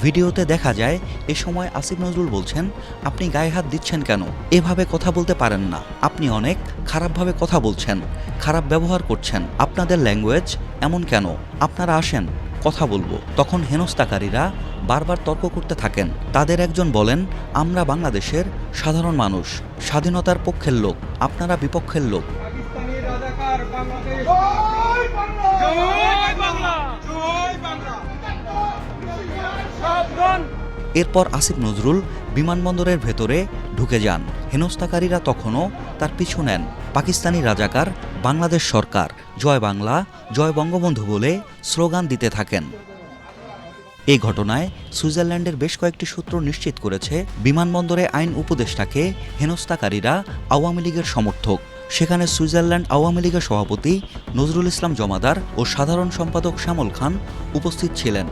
ভিডিওতে দেখা যায় এ সময় আসিফ নজরুল বলছেন, আপনি গায়ে হাত দিচ্ছেন কেন? এভাবে কথা বলতে পারেন না। আপনি অনেক খারাপভাবে কথা বলছেন, খারাপ ব্যবহার করছেন। আপনাদের ল্যাঙ্গুয়েজ এমন কেন? আপনারা আসেন, কথা বলবো। তখন হেনস্থাকারীরা বারবার তর্ক করতে থাকেন। তাদের একজন বলেন, আমরা বাংলাদেশের সাধারণ মানুষ, স্বাধীনতার পক্ষের লোক, আপনারা বিপক্ষের লোক। পাকিস্তানি রাজাকার বাংলাদেশ জয় বাংলা জয় বাংলা জয় বাংলা সাবধান। এরপর আসিফ নজরুল বিমানবন্দরের ভেতরে ঢুকে যান। হেনস্থাকারীরা তখনও তার পিছু নেন। পাকিস্তানি রাজাকার, বাংলাদেশ সরকার, জয় বাংলা, জয় বঙ্গবন্ধু বলে স্লোগান দিতে থাকেন। এই ঘটনায় সুইজারল্যান্ডের বেশ কয়েকটি সূত্র নিশ্চিত করেছে, বিমানবন্দরে আইন উপদেষ্টাকে হেনস্থাকারীরা আওয়ামী লীগের সমর্থক। সেখানে সুইজারল্যান্ড আওয়ামী লীগের সভাপতি নজরুল ইসলাম জমাদার ও সাধারণ সম্পাদক শ্যামল খান উপস্থিত ছিলেন।